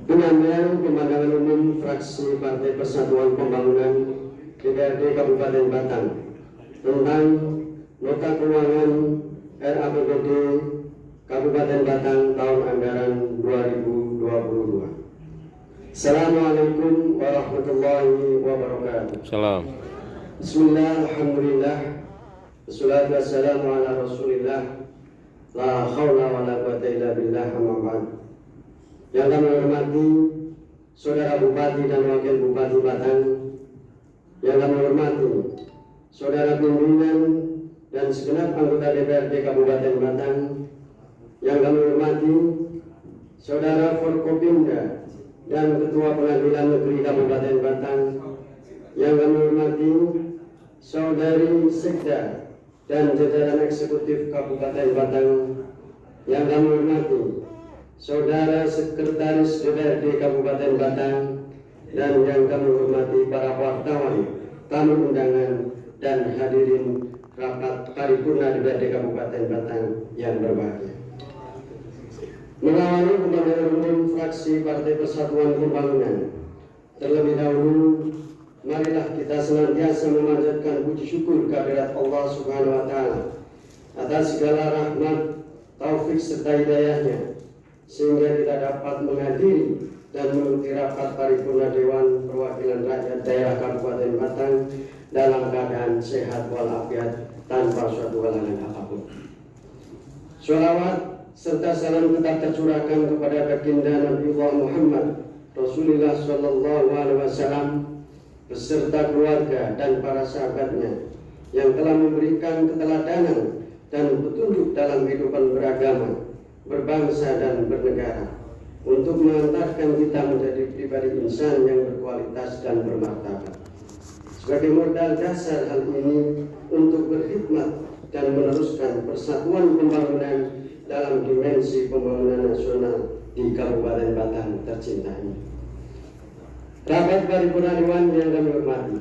Penyampaian pemandangan umum fraksi Partai Persatuan Pembangunan DPRD Kabupaten Batang tentang nota keuangan RAPBD Kabupaten Batang tahun anggaran 2022. Assalamualaikum warahmatullahi wabarakatuh. Salam. Bismillah, alhamdulillah, wassalatu wassalamu ala rasulillah, la khawla wa la quwata illa billah, amma ba'd. Yang kami hormati Saudara Bupati dan Wakil Bupati Batang, yang kami hormati Saudara pimpinan dan segenap anggota DPRD Kabupaten Batang, yang kami hormati Saudara Forkopimda dan Ketua Pengadilan Negeri Kabupaten Batang, yang kami hormati Saudari Sekda dan jajaran eksekutif Kabupaten Batang, yang kami hormati Saudara Sekretaris DPRD Kabupaten Batang, dan yang kami hormati para wartawan, tamu undangan, dan hadirin rapat paripurna DPRD Kabupaten Batang yang berbahagia. Mengawali pemandangan umum fraksi Partai Persatuan Pembangunan, terlebih dahulu marilah kita senantiasa memanjatkan puji syukur kehadirat Allah Subhanahu wa Ta'ala atas segala rahmat, taufik serta hidayahnya, sehingga kita dapat menghadiri dan mengikuti rapat paripurna Dewan Perwakilan Rakyat Daerah Kabupaten Batang dalam keadaan sehat walafiat tanpa suatu halangan apapun. Sholawat serta salam tetap tercurahkan kepada baginda Nabiullah Muhammad Rasulullah Sallallahu Alaihi Wasallam beserta keluarga dan para sahabatnya yang telah memberikan keteladanan dan petunjuk dalam kehidupan beragama, berbangsa dan bernegara untuk mengantarkan kita menjadi pribadi insan yang berkualitas dan bermartabat. Sebagai modal dasar hal ini untuk berkhidmat dan meneruskan persatuan pembangunan dalam dimensi pembangunan nasional di Kabupaten Batang tercinta ini. Rapat paripurna Dewan yang kami hormati,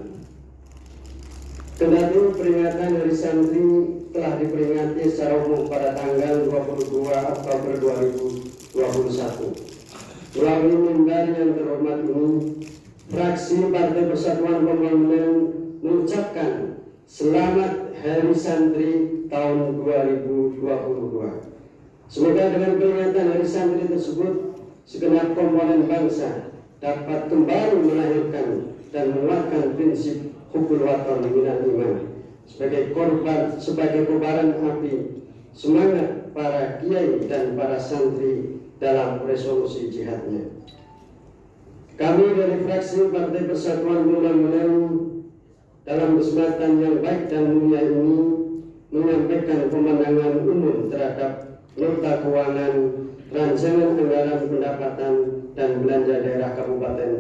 kendati peringatan Hari Santri telah diperingati secara umum pada tanggal 22 Oktober 2021. Melalui mimbar yang terhormat ini, fraksi Partai Persatuan Pembangunan mengucapkan selamat Hari Santri tahun 2022. Semoga dengan peringatan Hari Santri tersebut, segenap komponen bangsa dapat kembali melahirkan dan menguatkan prinsip hubul waton minal iman sebagai kobaran api semangat para kiai dan para santri dalam resolusi jihadnya. Kami dari fraksi Partai Persatuan Pembangunan dalam kesempatan yang baik dan mulia ini menyampaikan pemandangan umum terhadap nota keuangan rancangan anggaran pendapatan dan belanja daerah Kabupaten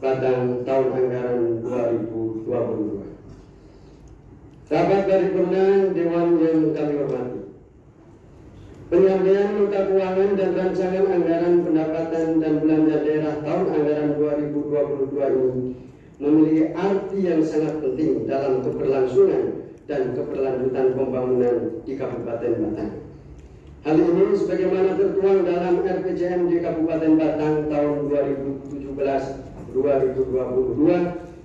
Batang tahun anggaran 2022. Rapat paripurna Dewan yang kami hormati, penyampaian nota keuangan dan rancangan anggaran pendapatan dan belanja daerah tahun anggaran 2022 ini memiliki arti yang sangat penting dalam keberlangsungan dan keberlanjutan pembangunan di Kabupaten Batang. Hal ini sebagaimana tertuang dalam RPJM di Kabupaten Batang tahun 2017-2022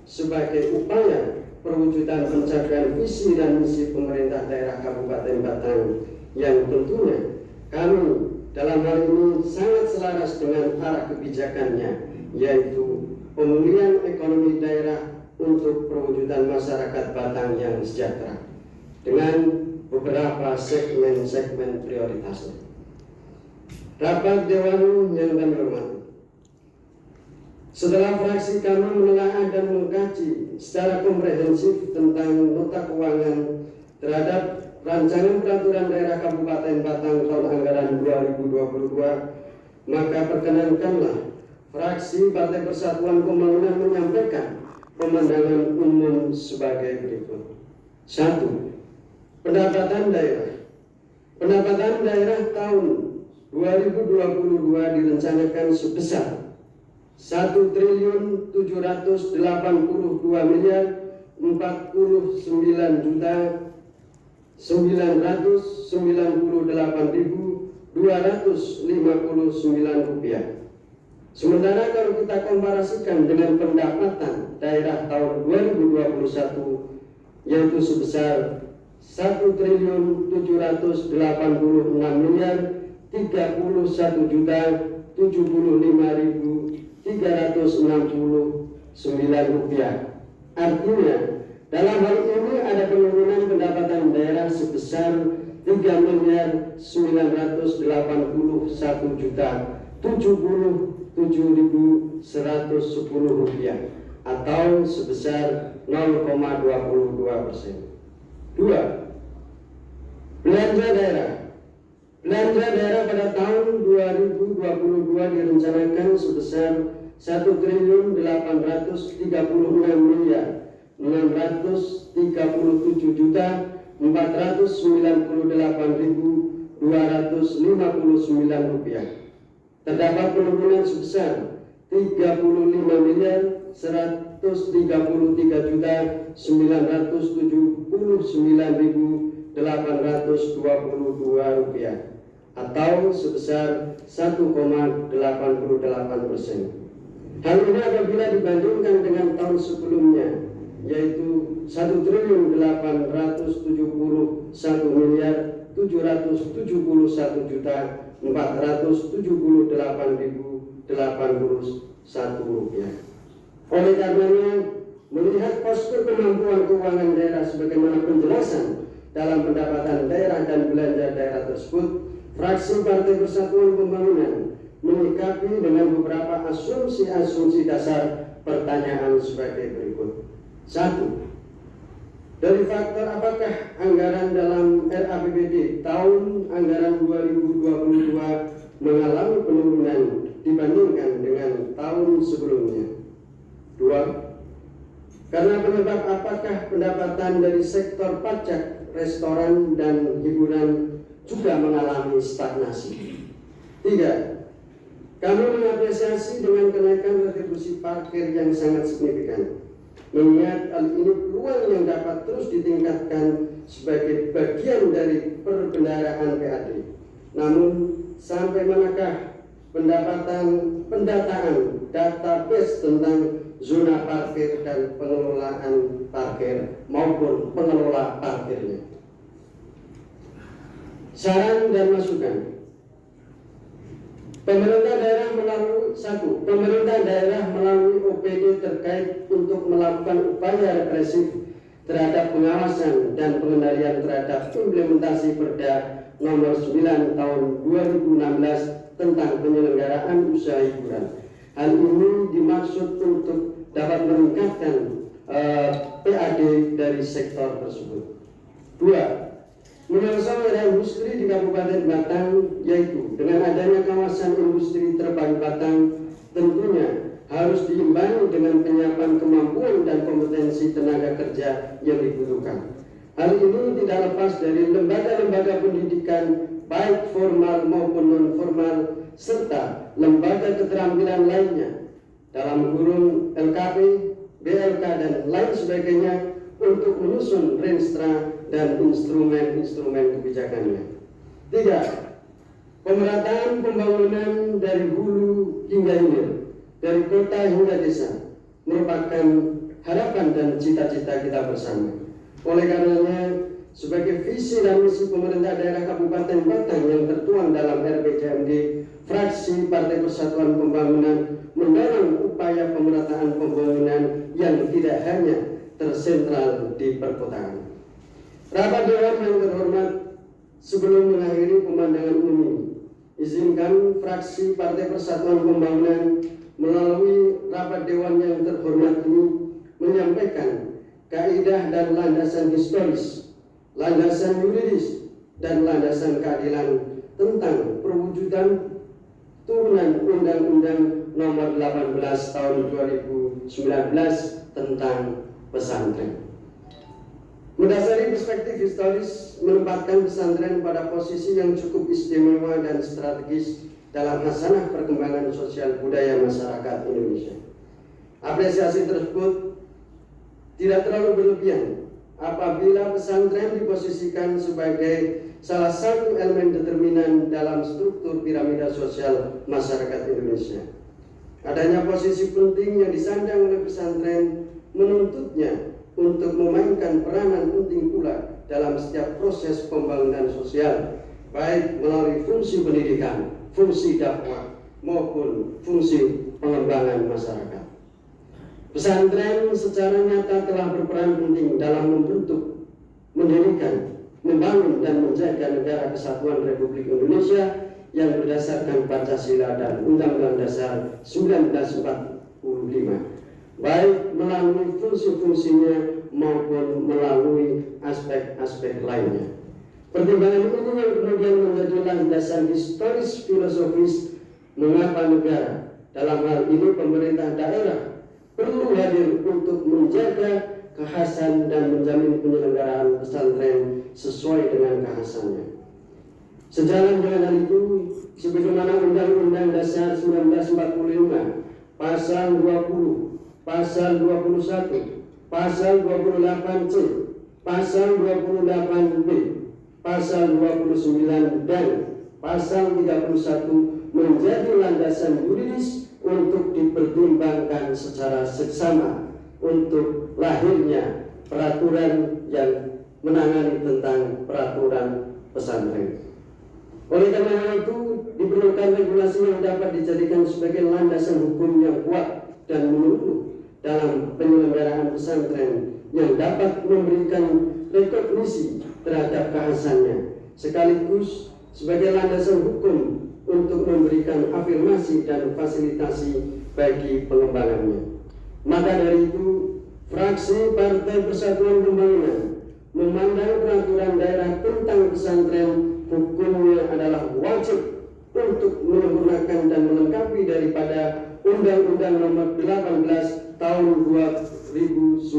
sebagai upaya perwujudan pencapaian visi dan misi pemerintah daerah Kabupaten Batang yang tentunya kami dalam hal ini sangat selaras dengan arah kebijakannya, yaitu pemulihan ekonomi daerah untuk perwujudan masyarakat Batang yang sejahtera dengan beberapa segmen-segmen prioritasnya. Rapat Dewan yang kami hormati, setelah fraksi kami menelaah dan mengkaji secara komprehensif tentang nota keuangan terhadap rancangan peraturan daerah Kabupaten Batang tahun anggaran 2022, maka perkenankanlah fraksi Partai Persatuan Pembangunan menyampaikan pemandangan umum sebagai berikut. 1. Pendapatan daerah. Pendapatan daerah tahun 2022 direncanakan sebesar 1.782.049.000.000 rupiah. Sementara kalau kita komparasikan dengan pendapatan daerah tahun 2021 yaitu sebesar 1.731.369 rupiah. Artinya dalam hal ini ada penurunan pendapatan daerah sebesar 3.977.110 rupiah atau sebesar 0,22%. 2. Belanja daerah. Belanja daerah pada tahun 2022 direncanakan sebesar 1.837.498.259 rupiah. Terdapat penurunan sebesar 35.133.979.822 rupiah atau sebesar 1,88%. Hal ini apabila dibandingkan dengan tahun sebelumnya yaitu 1.871.478.881 rupiah. Oleh karenanya, melihat postur kemampuan keuangan daerah sebagaimana penjelasan dalam pendapatan daerah dan belanja daerah tersebut, fraksi Partai Persatuan Pembangunan menyikapi dengan beberapa asumsi-asumsi dasar pertanyaan sebagai berikut. 1. Dari faktor apakah anggaran dalam RAPBD tahun anggaran 2022 mengalami penurunan dibandingkan dengan tahun sebelumnya? 2. Karena penyebab apakah pendapatan dari sektor pajak, restoran, dan hiburan juga mengalami stagnasi? 3. Kami mengapresiasi dengan kenaikan retribusi parkir yang sangat signifikan. Mengingat hal ini peluang yang dapat terus ditingkatkan sebagai bagian dari perbendaharaan PAD. Namun sampai manakah pendataan database tentang zona parkir dan pengelolaan parkir maupun pengelola parkirnya? Saran dan masukan. Pemerintah daerah melalui OPD terkait untuk melakukan upaya represif terhadap pengawasan dan pengendalian terhadap implementasi Perda Nomor 9 Tahun 2016 tentang penyelenggaraan usaha hiburan. Hal ini dimaksud untuk dapat meningkatkan PAD dari sektor tersebut. 2. Menyelesaikan wilayah industri di Kabupaten Batang, yaitu dengan adanya kawasan industri terpadu Batang tentunya harus diimbangi dengan penyiapan kemampuan dan kompetensi tenaga kerja yang dibutuhkan. Hal ini tidak lepas dari lembaga-lembaga pendidikan baik formal maupun non-formal serta lembaga keterampilan lainnya dalam kurung LKP, BLK dan lain sebagainya untuk menyusun renstra dan instrumen-instrumen kebijakannya. 3. Pemerataan pembangunan dari hulu hingga hilir, dari kota hingga desa merupakan harapan dan cita-cita kita bersama. Oleh karenanya, sebagai visi dan misi pemerintah daerah Kabupaten Batang yang tertuang dalam RPJMD, fraksi Partai Persatuan Pembangunan mendorong upaya pemerataan pembangunan yang tidak hanya tersentral di perkotaan. Rapat Dewan yang terhormat, sebelum mengakhiri pemandangan umum, izinkan fraksi Partai Persatuan Pembangunan melalui Rapat Dewan yang terhormat ini menyampaikan kaidah dan landasan historis, landasan yuridis, dan landasan keadilan tentang perwujudan turunan Undang-Undang Nomor 18 Tahun 2019 tentang pesantren. Mendasari perspektif historis menempatkan pesantren pada posisi yang cukup istimewa dan strategis dalam hasanah perkembangan sosial budaya masyarakat Indonesia. Apresiasi tersebut tidak terlalu berlebihan apabila pesantren diposisikan sebagai salah satu elemen determinan dalam struktur piramida sosial masyarakat Indonesia. Adanya posisi penting yang disandang oleh pesantren menuntutnya untuk memainkan peranan penting pula dalam setiap proses pembangunan sosial, baik melalui fungsi pendidikan, fungsi dakwah, maupun fungsi pengembangan masyarakat. Pesantren secara nyata telah berperan penting dalam membentuk, mendirikan, membangun dan menjaga negara kesatuan Republik Indonesia yang berdasarkan Pancasila dan Undang-Undang Dasar 1945, baik melalui fungsi-fungsinya maupun melalui aspek-aspek lainnya. Pertimbangan ini yang kemudian menjadi landasan historis filosofis mengapa negara, dalam hal ini pemerintah daerah, perlu hadir untuk menjaga kekhasan dan menjamin penyelenggaraan pesantren sesuai dengan kekhasannya. Sejalan dengan hal itu, sebagaimana Undang-Undang Dasar 1945, Pasal 20, Pasal 21, Pasal 28C, Pasal 28B, Pasal 29 dan Pasal 31 menjadi landasan yuridis untuk dipertimbangkan secara seksama untuk lahirnya peraturan yang menangani tentang peraturan pesantren. Oleh karena hal itu diperlukan regulasi yang dapat dijadikan sebagai landasan hukum yang kuat dan menyeluruh dalam penyelenggaraan pesantren yang dapat memberikan rekognisi terhadap kekhasannya, sekaligus sebagai landasan hukum untuk memberikan afirmasi dan fasilitasi bagi pengembangannya. Maka dari itu, fraksi Partai Persatuan Pembangunan memandang peraturan daerah tentang pesantren hukumnya adalah wajib untuk menyempurnakan dan melengkapi daripada Undang-Undang Nomor 18 Tahun 2019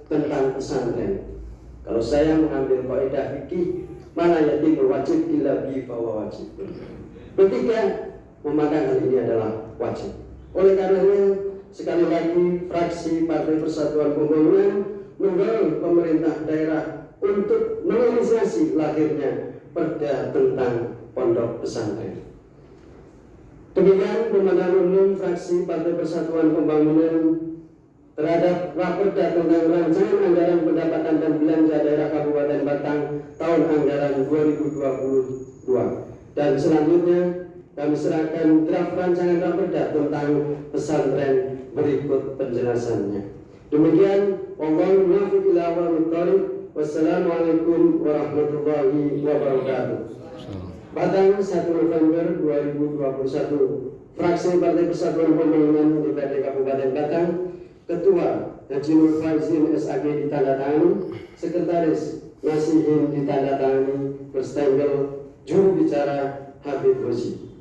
tentang pesantren. Kalau saya mengambil kaidah fikih, mana yatimul wajib illa bi fahuwa wajib. Ketiga, memandang hal ini adalah wajib. Oleh karenanya, sekali lagi fraksi Partai Persatuan Pembangunan mendorong pemerintah daerah untuk menginisiasi lahirnya Perda tentang pondok pesantren. Demikian pemandangan umum fraksi Partai Persatuan Pembangunan terhadap Raperda tentang rancangan anggaran pendapatan dan belanja daerah Kabupaten Batang tahun anggaran 2022. Dan selanjutnya kami serahkan draft rancangan Raperda tentang pesantren berikut penjelasannya. Demikian, wallahul muwaffiq ila aqwamit thoriq. Wassalamualaikum warahmatullahi wabarakatuh. Batang 1 November 2021. Fraksi Partai Persatuan Pembangunan DPRD Kabupaten Batang, Ketua Haji Nur Faizin SAG ditandatangani, Sekretaris Nasihin ditandatangani, berstempel juru bicara Habib Rozi.